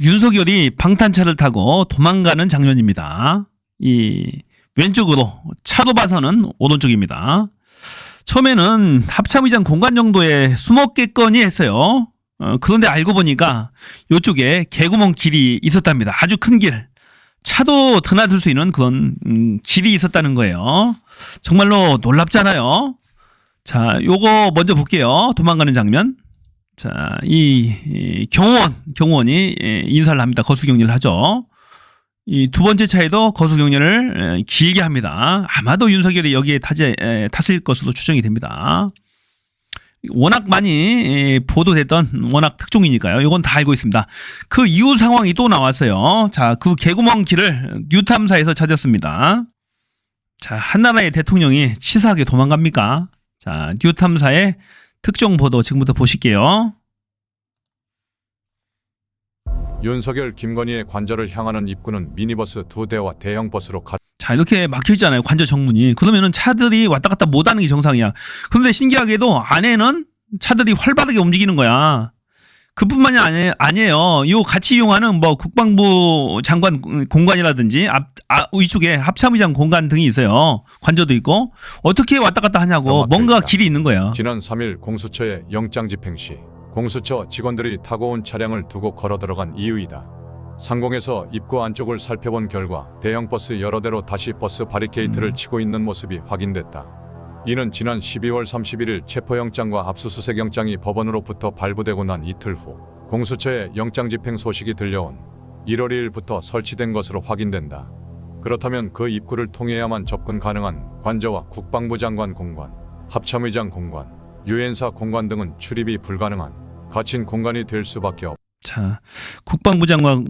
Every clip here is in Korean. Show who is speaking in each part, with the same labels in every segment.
Speaker 1: 윤석열이 방탄차를 타고 도망가는 장면입니다. 이 왼쪽으로 차로 봐서는 오른쪽입니다. 처음에는 합참의장 공간 정도에 숨었겠거니 했어요. 그런데 알고 보니까 이쪽에 개구멍 길이 있었답니다. 아주 큰 길. 차도 드나들 수 있는 그런 길이 있었다는 거예요. 정말로 놀랍잖아요. 자, 요거 먼저 볼게요. 도망가는 장면. 자, 이 경호원이 인사를 합니다. 거수경례를 하죠. 이 두 번째 차에도 거수경례를 길게 합니다. 아마도 윤석열이 여기에 탔을 것으로 추정이 됩니다. 워낙 많이 보도됐던 워낙 특종이니까요. 이건 다 알고 있습니다. 그 이후 상황이 또 나왔어요. 자, 그 개구멍 길을 뉴탐사에서 찾았습니다. 자, 한나라의 대통령이 치사하게 도망갑니까? 자, 뉴탐사의 특종 보도 지금부터 보실게요.
Speaker 2: 윤석열, 김건희의 관저를 향하는 입구는 미니버스 2대와 대형 버스로
Speaker 1: 자, 이렇게 막혀 있잖아요. 관저 정문이. 그러면은 차들이 왔다 갔다 못 하는 게 정상이야. 그런데 신기하게도 안에는 차들이 활발하게 움직이는 거야. 그뿐만이 아니에요. 이 같이 이용하는 뭐 국방부 장관 공간이라든지 위쪽에 합참의장 공간 등이 있어요. 관저도 있고. 어떻게 왔다 갔다 하냐고. 뭔가 길이 있는 거예요.
Speaker 2: 지난 3일 공수처의 영장 집행 시 공수처 직원들이 타고 온 차량을 두고 걸어 들어간 이유이다. 상공에서 입구 안쪽을 살펴본 결과 대형 버스 여러 대로 다시 버스 바리케이트를 치고 있는 모습이 확인됐다. 이는 지난 12월 31일 체포영장과 압수수색영장이 법원으로부터 발부되고 난 이틀 후 공수처의 영장 집행 소식이 들려온 1월 2일부터 설치된 것으로 확인된다. 그렇다면 그 입구를 통해야만 접근 가능한 관저와 국방부 장관 공관, 합참의장 공관, 유엔사 공관 등은 출입이 불가능한 갇힌 공간이 될 수밖에 없다.
Speaker 1: 자, 국방부 장관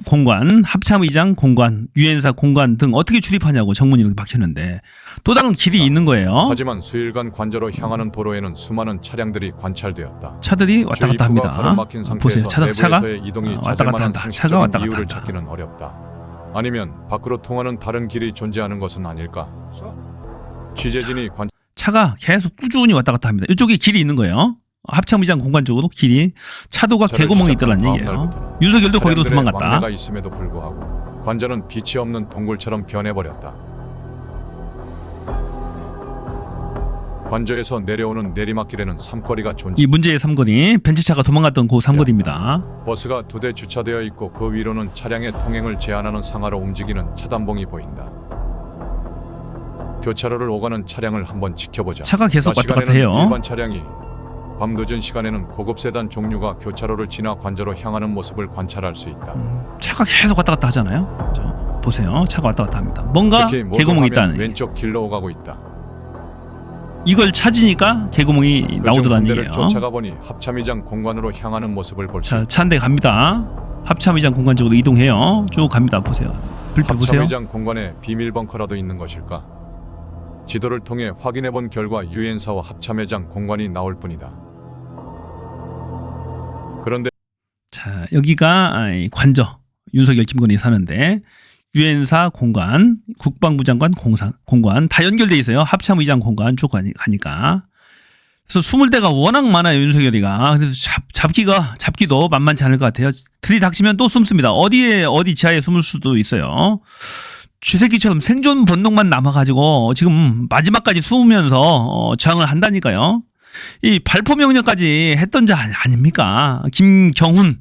Speaker 1: 공관, 합참의장 공관, 유엔사 공관 등 어떻게 출입하냐고 정문이 이렇게 막혔는데 또 다른 길이 있는 거예요.
Speaker 2: 하지만 수일간 관저로 향하는 도로에는 수많은 차량들이 관찰되었다.
Speaker 1: 차들이 왔다 갔다 합니다.
Speaker 2: 가로막힌
Speaker 1: 보세요. 차가
Speaker 2: 이동이
Speaker 1: 왔다 갔다 한다. 차가 왔다 갔다
Speaker 2: 이유를
Speaker 1: 한다.
Speaker 2: 찾기는 어렵다. 아니면 밖으로 통하는 다른 길이 존재하는 것은 아닐까? 취재진이
Speaker 1: 차가 계속 꾸준히 왔다 갔다 합니다. 이쪽에 길이 있는 거예요. 합참의장 공간 쪽으로 길이 차도가 개구멍이 있더란 얘기예요. 윤석열도 거기로 도망갔다.
Speaker 2: 왕래가 있음에도 불구하고 관저는 빛이 없는 동굴처럼 변해버렸다. 관저에서 내려오는 내리막길에는 삼거리가
Speaker 1: 이 문제의 삼거리, 벤츠차가 도망갔던 그 삼거리입니다.
Speaker 2: 버스가 2대 주차되어 있고 그 위로는 차량의 통행을 제한하는 상하로 움직이는 차단봉이 보인다. 교차로를 오가는 차량을 한번 지켜보자.
Speaker 1: 차가 계속 왔다 갔다 해요.
Speaker 2: 일반 차량이 밤 늦은 시간에는 고급 세단 종류가 교차로를 지나 관저로 향하는 모습을 관찰할 수 있다.
Speaker 1: 차가 계속 왔다 갔다 하잖아요. 자, 보세요. 차가 왔다 갔다 합니다. 뭔가 개구멍이 있다는
Speaker 2: 왼쪽 길로 오가고 있다.
Speaker 1: 이걸 찾으니까 개구멍이 나오더라는 얘기예요.
Speaker 2: 쫓아가 보니 합참의장 공관으로 향하는 모습을 볼 수 있다.
Speaker 1: 자, 차 한 대 갑니다. 합참의장 공간 쪽으로 이동해요. 쭉 갑니다. 보세요. 불빛 보세요.
Speaker 2: 합참의장 공관에 비밀 벙커라도 있는 것일까? 지도를 통해 확인해 본 결과 유엔사와 합참의장 공관이 나올 뿐이다. 그런데
Speaker 1: 자, 여기가 관저, 윤석열 김건희 사는데 유엔사 공관, 국방부 장관 공관 다 연결돼 있어요. 합참의장 공관 쭉 가니까. 그래서 20대가 워낙 많아요, 윤석열이가. 그래서 잡기도 만만치 않을 것 같아요. 들이닥치면 또 숨습니다. 어디 지하에 숨을 수도 있어요. 쥐새끼처럼 생존 본능만 남아가지고 지금 마지막까지 숨으면서 저항을 한다니까요. 이 발포 명령까지 했던 자 아닙니까? 김성훈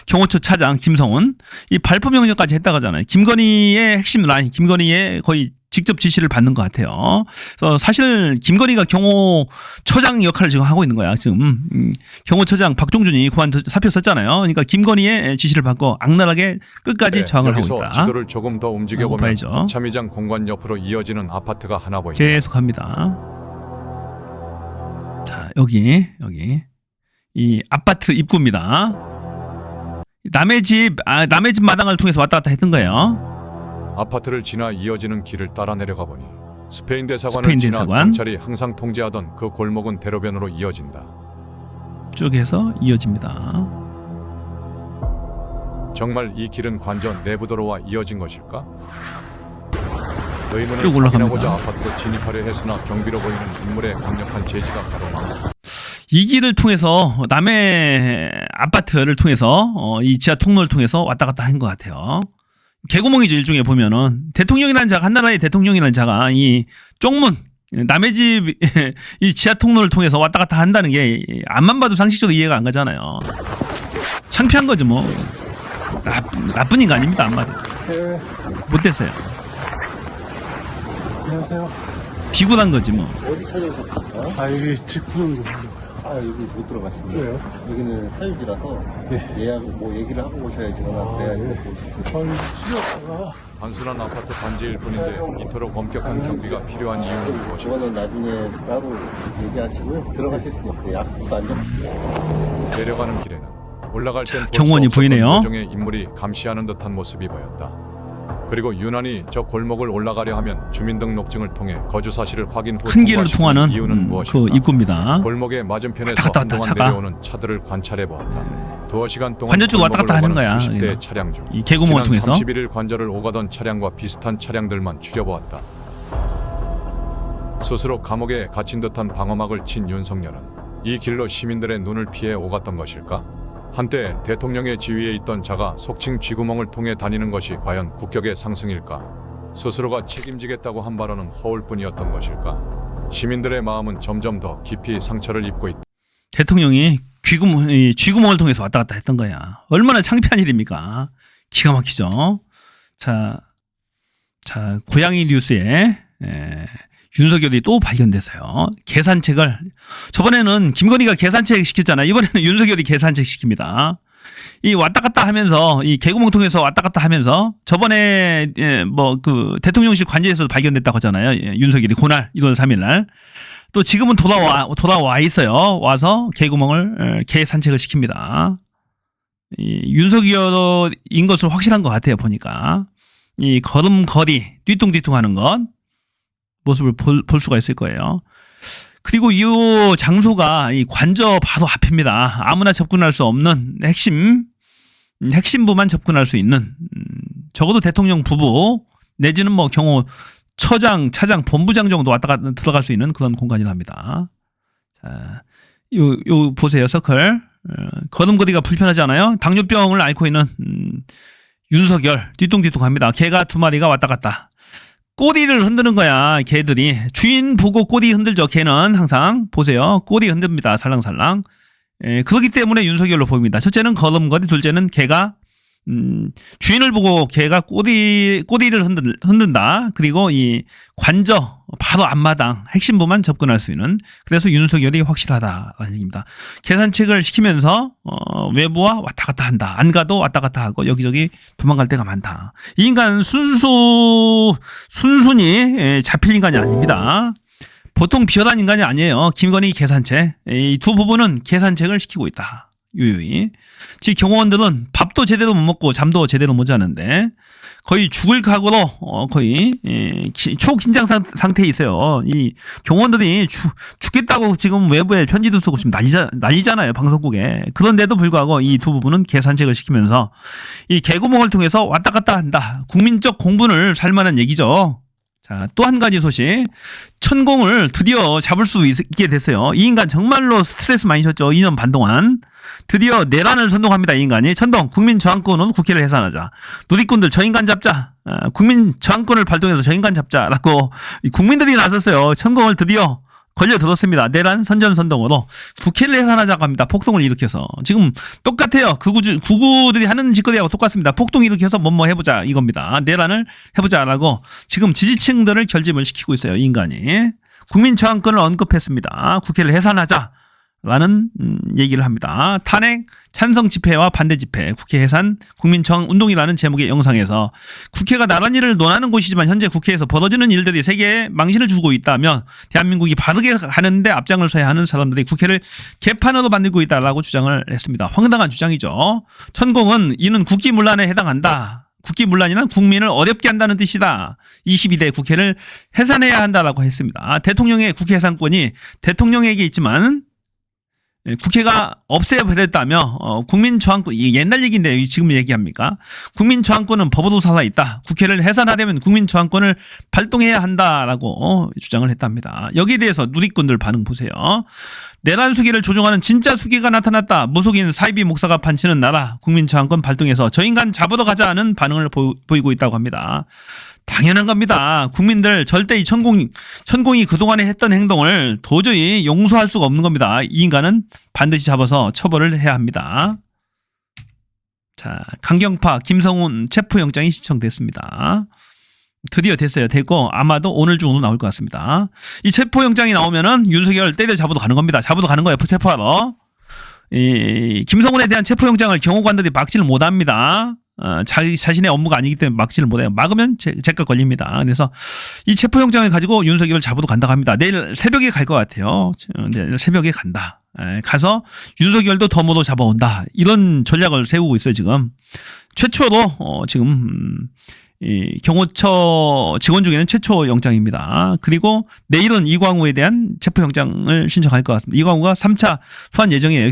Speaker 1: 경호처 차장 김성훈 이 발포 명령까지 했다고 하잖아요. 김건희의 핵심 라인, 김건희의 거의 직접 지시를 받는 것 같아요. 그래서 사실 김건희가 경호처장 역할을 지금 하고 있는 거야. 지금 경호처장 박종준이 구한 사표 썼잖아요. 그러니까 김건희의 지시를 받고 악랄하게 끝까지 저항을 하고 있다.
Speaker 2: 지도를 조금 더 움직여보면 합참의장 공관 옆으로 이어지는 아파트가 하나 보인다.
Speaker 1: 계속합니다. 자, 여기 이 아파트 입구입니다. 남의 집 마당을 통해서 왔다 갔다 했던 거예요.
Speaker 2: 아파트를 지나 이어지는 길을 따라 내려가 보니 스페인 대사관을 지나 경찰이 항상 통제하던 그 골목은 대로변으로 이어진다.
Speaker 1: 쭉 해서 이어집니다.
Speaker 2: 정말 이 길은 관저 내부 도로와 이어진 것일까? 의문을
Speaker 1: 쭉 올라갑니다.
Speaker 2: 확인하고자 아파트로 진입하려 했으나 경비로 보이는 인물의 강력한 제지가 가로막는다.
Speaker 1: 이 길을 통해서 남의 아파트를 통해서 이 지하 통로를 통해서 왔다 갔다 한 것 같아요. 개구멍이죠. 일종의 보면은 대통령이라는 자가, 한 나라의 대통령이라는 자가 이 쪽문, 남의 집 이 지하 통로를 통해서 왔다 갔다 한다는 게 앞만 봐도 상식적으로 이해가 안 가잖아요. 창피한 거죠 뭐. 나쁜 인간 아닙니다 한마디.
Speaker 3: 네,
Speaker 1: 못됐어요.
Speaker 3: 안녕하세요.
Speaker 1: 비굴한 거지 뭐.
Speaker 3: 어디 찾아오셨습니까? 아, 여기 집 구는 곳이요. 아, 여기 못 들어가십니다. 왜요? 여기는 사유지라서 예약, 뭐 얘기를 하고 오셔야지거나 그래야지 못 오시죠.
Speaker 2: 단순한 아파트 단지일 뿐인데 이토록 엄격한 경비가 필요한 이유는 무엇일까?
Speaker 3: 그거는 나중에 따로 얘기하시고요. 들어가실 수는 없어요. 약속도 안 잡히고.
Speaker 2: 내려가는 길에는 올라갈 땐 볼수
Speaker 1: 경호원이
Speaker 2: 없었던
Speaker 1: 보이네요.
Speaker 2: 요정의 인물이 감시하는 듯한 모습이 보였다. 그리고 유난히 저 골목을 올라가려 하면 주민등록증을 통해 거주 사실을 확인 후
Speaker 1: 큰 길을
Speaker 2: 통과시키는
Speaker 1: 통하는
Speaker 2: 이유는 무엇일까?
Speaker 1: 그 입구입니다.
Speaker 2: 골목의 맞은편에서
Speaker 1: 왔다 갔다
Speaker 2: 한동안
Speaker 1: 차가.
Speaker 2: 내려오는 차들을 관찰해 보았다. 두어 시간 동안
Speaker 1: 관절 쪽 왔다 갔다 하는 거야,
Speaker 2: 수십 대의
Speaker 1: 이거.
Speaker 2: 차량 중
Speaker 1: 이 개구멍을
Speaker 2: 지난
Speaker 1: 통해서.
Speaker 2: 31일 관절을 오가던 차량과 비슷한 차량들만 추려보았다. 스스로 감옥에 갇힌 듯한 방어막을 친 윤석열은 이 길로 시민들의 눈을 피해 오갔던 것일까? 한때 대통령의 지위에 있던 자가 속칭 쥐구멍을 통해 다니는 것이 과연 국격의 상승일까? 스스로가 책임지겠다고 한 발언은 허울뿐이었던 것일까? 시민들의 마음은 점점 더 깊이 상처를 입고 있다.
Speaker 1: 대통령이 쥐구멍을 통해서 왔다 갔다 했던 거야. 얼마나 창피한 일입니까? 기가 막히죠. 자 고양이 뉴스에 윤석열이 또 발견돼서요. 계산책을, 저번에는 김건희가 계산책 시켰잖아요. 이번에는 윤석열이 계산책 시킵니다. 이 왔다 갔다 하면서, 이 개구멍 통해서 왔다 갔다 하면서, 저번에 대통령실 관제에서도 발견됐다고 하잖아요. 윤석열이 그날 1월 3일 날. 또 지금은 돌아와 있어요. 와서 개구멍을 개산책을 시킵니다. 이 윤석열인 것은 확실한 것 같아요. 보니까 이 걸음걸이 뒤뚱뒤뚱하는 것 모습을 볼 수가 있을 거예요. 그리고 이 장소가 이 관저 바로 앞입니다. 아무나 접근할 수 없는 핵심부만 접근할 수 있는, 적어도 대통령 부부 내지는 뭐 경호 처장, 차장, 본부장 정도 왔다 갔다 들어갈 수 있는 그런 공간이랍니다. 자, 요 보세요, 서클. 걸음걸이가 불편하지 않아요? 당뇨병을 앓고 있는 윤석열 뒤뚱뒤뚱합니다. 개가 2마리가 왔다 갔다. 꼬리를 흔드는 거야, 개들이. 주인 보고 꼬리 흔들죠. 개는 항상 보세요, 꼬리 흔듭니다. 살랑살랑. 그렇기 때문에 윤석열로 보입니다. 첫째는 걸음걸이, 둘째는 개가 주인을 보고 개가 꼬리를 흔든다. 그리고 이 관저 바로 앞마당 핵심부만 접근할 수 있는, 그래서 윤석열이 확실하다라는 얘기입니다. 계산책을 시키면서 외부와 왔다 갔다 한다. 안 가도 왔다 갔다 하고 여기저기 도망갈 데가 많다. 이 인간은 순순히 잡힐 인간이 아닙니다. 보통 비열한 인간이 아니에요. 김건희 계산책, 이 두 부부는 계산책을 시키고 있다. 유유히. 지금 경호원들은 밥도 제대로 못 먹고 잠도 제대로 못 자는데 거의 죽을 각오로 거의 초긴장 상태에 있어요. 이 경호원들이 죽겠다고 지금 외부에 편지도 쓰고 지금 난리잖아요, 방송국에. 그런데도 불구하고 이 두 부부는 계산책을 시키면서 이 개구멍을 통해서 왔다 갔다 한다. 국민적 공분을 살 만한 얘기죠. 자, 또 한 가지 소식. 천공을 드디어 잡을 수 있게 됐어요. 이 인간 정말로 스트레스 많이 줬죠. 2년 반 동안. 드디어 내란을 선동합니다. 이 인간이. 천동, 국민 저항권은 국회를 해산하자. 누리꾼들 저 인간 잡자. 국민 저항권을 발동해서 저 인간 잡자라고 국민들이 나섰어요. 천공을 드디어 걸려들었습니다. 내란 선전선동으로 국회를 해산하자고 합니다. 폭동을 일으켜서. 지금 똑같아요. 구구들이 하는 짓거리하고 똑같습니다. 폭동 일으켜서 뭐뭐 해보자 이겁니다. 내란을 해보자라고 지금 지지층들을 결집을 시키고 있어요. 이 인간이. 국민 저항권을 언급했습니다. 국회를 해산하자. 라는 얘기를 합니다. 탄핵, 찬성 집회와 반대 집회, 국회 해산, 국민 저항 운동이라는 제목의 영상에서 국회가 나란 일을 논하는 곳이지만 현재 국회에서 벌어지는 일들이 세계에 망신을 주고 있다며 대한민국이 바르게 가는데 앞장을 서야 하는 사람들이 국회를 개판으로 만들고 있다라고 주장을 했습니다. 황당한 주장이죠. 천공은 이는 국기문란에 해당한다. 국기문란이란 국민을 어렵게 한다는 뜻이다. 22대 국회를 해산해야 한다라고 했습니다. 대통령의 국회 해산권이 대통령에게 있지만 국회가 없애버렸다며 국민 저항권, 이게 옛날 얘기인데 지금 얘기합니까? 국민 저항권은 법으로 살아있다. 국회를 해산하려면 국민 저항권을 발동해야 한다라고 주장을 했답니다. 여기에 대해서 누리꾼들 반응 보세요. 내란 수기를 조종하는 진짜 수기가 나타났다. 무속인 사이비 목사가 판치는 나라. 국민저항권 발동해서 저 인간 잡으러 가자는 반응을 보이고 있다고 합니다. 당연한 겁니다. 국민들 절대 이 천공이 그동안에 했던 행동을 도저히 용서할 수가 없는 겁니다. 이 인간은 반드시 잡아서 처벌을 해야 합니다. 자, 강경파 김성훈 체포영장이 신청됐습니다. 드디어 됐어요. 됐고 아마도 오늘 중으로 나올 것 같습니다. 이 체포영장이 나오면은 윤석열 때려 잡아도 가는 겁니다. 잡아도 가는 거예요. 체포하러. 이 김성훈에 대한 체포영장을 경호관들이 막지를 못합니다. 자신의 업무가 아니기 때문에 막지를 못해요. 막으면 제가 걸립니다. 그래서 이 체포영장을 가지고 윤석열을 잡아도 간다고 합니다. 내일 새벽에 갈 것 같아요. 내일 새벽에 간다. 가서 윤석열도 덤으로 잡아온다. 이런 전략을 세우고 있어요. 지금 최초로 지금 이 경호처 직원 중에는 최초 영장입니다. 그리고 내일은 이광우에 대한 체포영장을 신청할 것 같습니다. 이광우가 3차 소환 예정이에요.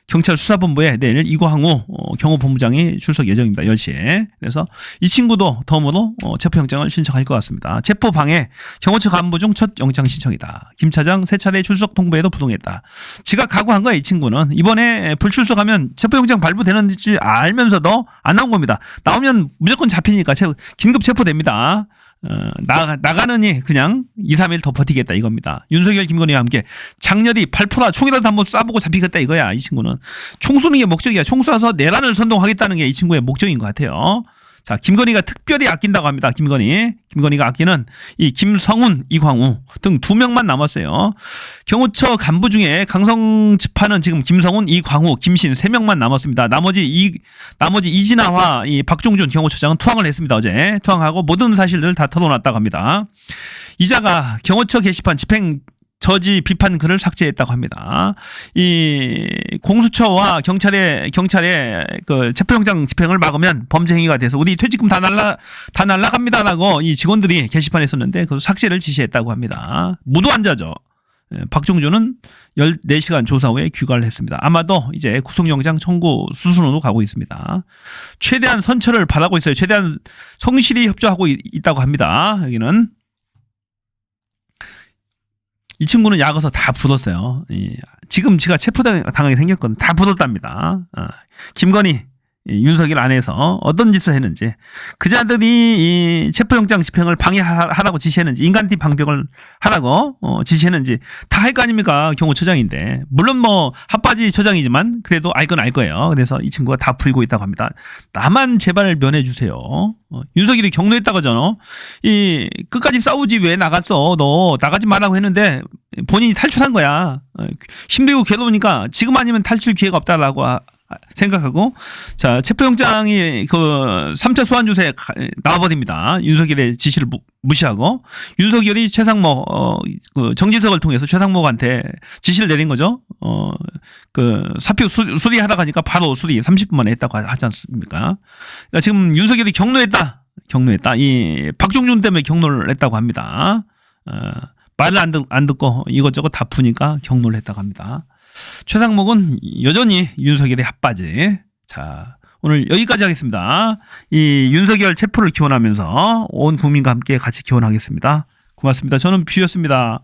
Speaker 1: 경찰 수사본부에 내일 이광우 경호본부장이 출석 예정입니다. 10시에. 그래서 이 친구도 덤으로 체포영장을 신청할 것 같습니다. 체포방해 경호처 간부 중 첫 영장 신청이다. 김 차장 3차례 출석 통보에도 부동했다. 지가 각오한 거야. 이 친구는. 이번에 불출석하면 체포영장 발부되는지 알면서도 안 나온 겁니다. 나오면 무조건 잡히니까 긴급 체포됩니다. 나가느니 그냥 2, 3일 더 버티겠다 이겁니다. 윤석열 김건희와 함께 장렬히 발포라 총이라도 한번 쏴보고 잡히겠다 이거야. 이 친구는 총 쏘는 게 목적이야. 총 쏴서 내란을 선동하겠다는 게 이 친구의 목적인 것 같아요. 자, 김건희가 특별히 아낀다고 합니다. 김건희가 아끼는 이 김성훈, 이광우 등 2명만 남았어요. 경호처 간부 중에 강성 집하는 지금 김성훈, 이광우, 김신 3명만 남았습니다. 나머지 이진아와 이 박종준 경호처장은 투항을 했습니다. 어제 투항하고 모든 사실들을 다 털어놨다고 합니다. 이자가 경호처 게시판 집행 저지 비판 글을 삭제했다고 합니다. 이 공수처와 경찰의 그 체포영장 집행을 막으면 범죄 행위가 돼서 우리 퇴직금 다 날라갑니다라고 이 직원들이 게시판에 썼는데 그 삭제를 지시했다고 합니다. 모두 앉아죠. 박종준은 14시간 조사 후에 귀가를 했습니다. 아마도 이제 구속영장 청구 수순으로 가고 있습니다. 최대한 선처를 바라고 있어요. 최대한 성실히 협조하고 있다고 합니다. 여기는. 이 친구는 약어서 다 굳었어요. 지금 제가 체포당하게 생겼거든. 다 굳었답니다. 김건희, 윤석열 안에서 어떤 짓을 했는지, 그자들이 이 체포영장 집행을 방해하라고 지시했는지, 인간티 방벽을 하라고 지시했는지 다 할 거 아닙니까? 경호처장인데. 물론 뭐 핫바지 처장이지만 그래도 알 건 알 거예요. 그래서 이 친구가 다 풀고 있다고 합니다. 나만 제발 면해주세요. 윤석열이 경로했다고 하잖아. 이 끝까지 싸우지 왜 나갔어? 너 나가지 말라고 했는데 본인이 탈출한 거야. 힘들고 괴로우니까 지금 아니면 탈출 기회가 없다라고 생각하고, 자, 체포영장이 그 3차 소환 조사에 나와버립니다. 윤석열의 지시를 무시하고, 윤석열이 최상목, 그 정진석을 통해서 최상목한테 지시를 내린 거죠. 그 사표 수리하라고 하니까 바로 수리 30분 만에 했다고 하지 않습니까? 그러니까 지금 윤석열이 경로했다. 이 박종준 때문에 경로를 했다고 합니다. 말을 안 듣고 이것저것 다 푸니까 경로를 했다고 합니다. 최상목은 여전히 윤석열의 핫바지. 자, 오늘 여기까지 하겠습니다. 이 윤석열 체포를 기원하면서 온 국민과 함께 같이 기원하겠습니다. 고맙습니다. 저는 뷰였습니다.